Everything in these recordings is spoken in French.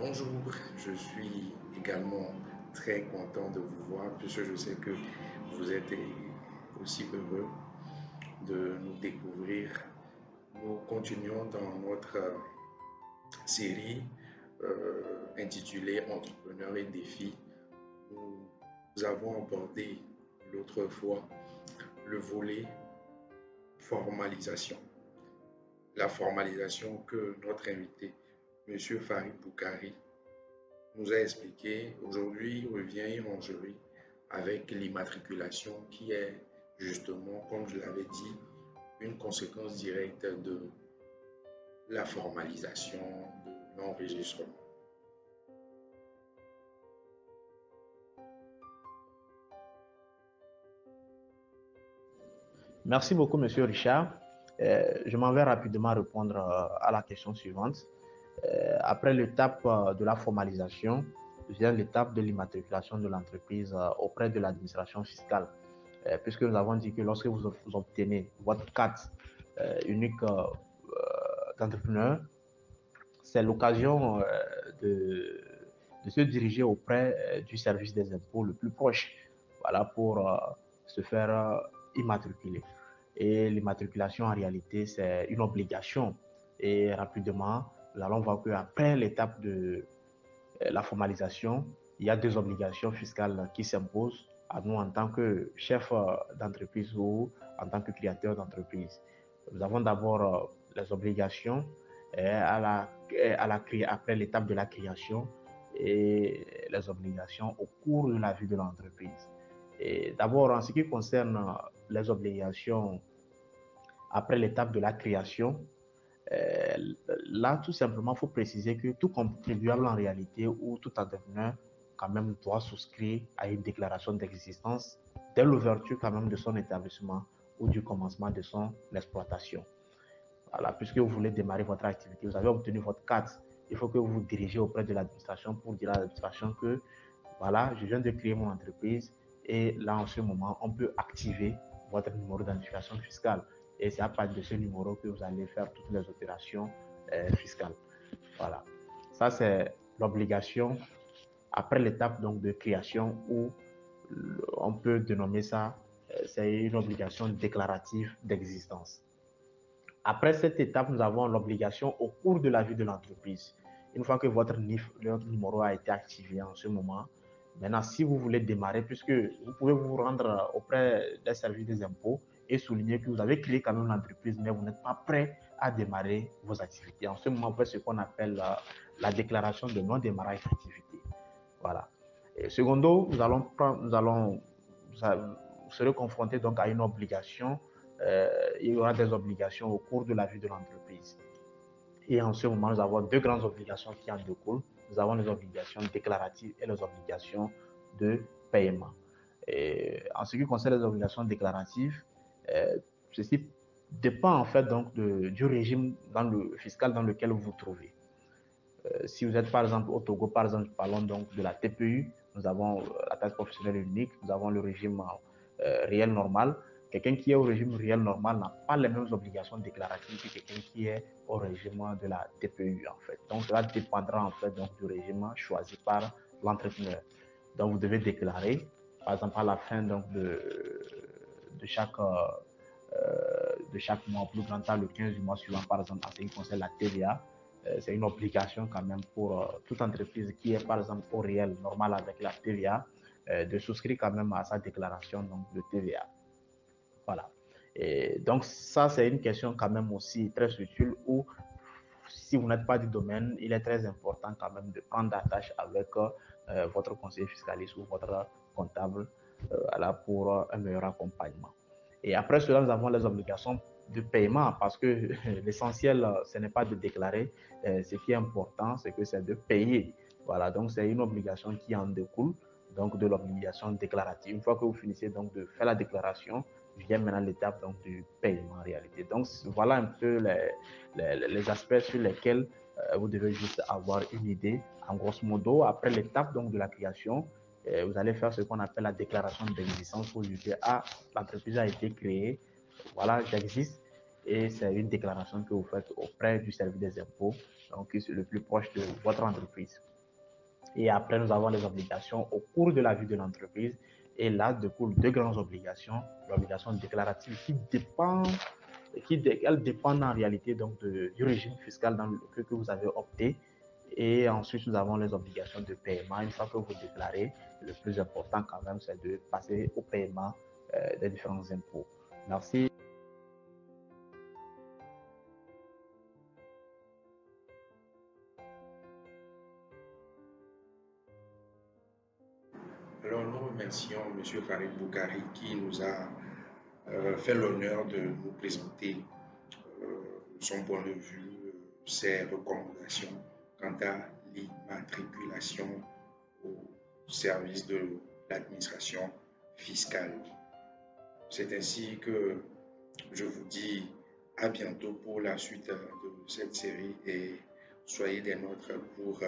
Bonjour, je suis également très content de vous voir puisque je sais que vous êtes aussi heureux de nous découvrir. Nous continuons dans notre série intitulée Entrepreneurs et défis. Nous avons abordé l'autre fois le volet formalisation. La formalisation que notre invité, M. Farid Boukari, nous a expliqué. Aujourd'hui, il revient en jury avec l'immatriculation qui est justement, comme je l'avais dit, une conséquence directe de la formalisation de l'enregistrement. Merci beaucoup, Monsieur Richard. Je m'en vais rapidement répondre à la question suivante. Après l'étape de la formalisation, vient l'étape de l'immatriculation de l'entreprise auprès de l'administration fiscale. Puisque nous avons dit que lorsque vous obtenez votre carte unique d'entrepreneur, c'est l'occasion de se diriger auprès du service des impôts le plus proche, voilà, pour se faire immatriculer. Et l'immatriculation, en réalité, c'est une obligation. Et rapidement, nous allons voir qu'après l'étape de la formalisation, il y a deux obligations fiscales qui s'imposent à nous en tant que chef d'entreprise ou en tant que créateur d'entreprise. Nous avons d'abord les obligations après l'étape de la création et les obligations au cours de la vie de l'entreprise. Et d'abord, en ce qui concerne les obligations après l'étape de la création, euh, là, tout simplement, il faut préciser que tout contribuable en réalité ou tout entrepreneur quand même doit souscrire à une déclaration d'existence dès l'ouverture quand même de son établissement ou du commencement de son exploitation. Voilà, puisque vous voulez démarrer votre activité, vous avez obtenu votre carte, il faut que vous vous dirigez auprès de l'administration pour dire à l'administration que voilà, je viens de créer mon entreprise et là, en ce moment, on peut activer votre numéro d'identification fiscale. Et c'est à partir de ce numéro que vous allez faire toutes les opérations fiscales. Voilà. Ça, c'est l'obligation après l'étape donc de création où on peut dénommer ça, c'est une obligation déclarative d'existence. Après cette étape, nous avons l'obligation au cours de la vie de l'entreprise. Une fois que votre numéro a été activé en ce moment, maintenant, si vous voulez démarrer, puisque vous pouvez vous rendre auprès des services des impôts et souligner que vous avez créé quand même l'entreprise, mais vous n'êtes pas prêt à démarrer vos activités. En ce moment, vous faites ce qu'on appelle la déclaration de non-démarrage d'activité. Voilà. Et secondo, vous serez confronté donc à une obligation. Il y aura des obligations au cours de la vie de l'entreprise. Et en ce moment, nous avons deux grandes obligations qui en découlent. Nous avons les obligations déclaratives et les obligations de paiement. Et en ce qui concerne les obligations déclaratives, ceci dépend en fait donc du régime fiscal dans lequel vous vous trouvez. Si vous êtes par exemple au Togo, par exemple, parlons donc de la TPU, nous avons la taxe professionnelle unique, nous avons le régime réel normal. Quelqu'un qui est au régime réel normal n'a pas les mêmes obligations déclaratives que quelqu'un qui est au régime de la TPU en fait. Donc cela dépendra en fait donc du régime choisi par l'entrepreneur. Donc vous devez déclarer, par exemple à la fin donc de chaque mois, au plus grand temps, le 15 du mois suivant, par exemple, en ce qui concerne la TVA, c'est une obligation quand même pour toute entreprise qui est, par exemple, au réel, normal avec la TVA, de souscrire quand même à sa déclaration donc, de TVA. Voilà. Et donc, ça, c'est une question quand même aussi très utile où, si vous n'êtes pas du domaine, il est très important quand même de prendre attache avec votre conseiller fiscaliste ou votre comptable pour un meilleur accompagnement. Et après cela, nous avons les obligations de paiement parce que l'essentiel, ce n'est pas de déclarer. Ce qui est important, c'est que c'est de payer. Voilà, donc c'est une obligation qui en découle, donc de l'obligation déclarative. Une fois que vous finissez donc de faire la déclaration, vient maintenant l'étape donc du paiement en réalité. Donc voilà un peu les aspects sur lesquels vous devez juste avoir une idée. En grosso modo, après l'étape donc de la création, vous allez faire ce qu'on appelle la déclaration d'existence pour dire que l'entreprise a été créée, voilà, j'existe, et c'est une déclaration que vous faites auprès du service des impôts, donc c'est le plus proche de votre entreprise. Et après, nous avons les obligations au cours de la vie de l'entreprise. Et là découlent deux grandes obligations. L'obligation déclarative elles dépendent en réalité donc du régime fiscal dans que vous avez opté. Et ensuite, nous avons les obligations de paiement. Une fois que vous déclarez, le plus important quand même, c'est de passer au paiement des différents impôts. Merci. Alors, nous remercions M. Farid Boukari qui nous a fait l'honneur de nous présenter son point de vue, ses recommandations quant à l'immatriculation au service de l'administration fiscale. C'est ainsi que je vous dis à bientôt pour la suite de cette série et soyez des nôtres pour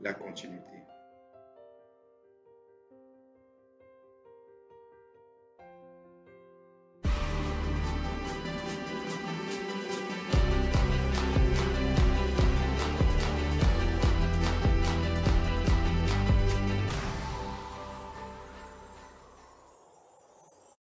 la continuité.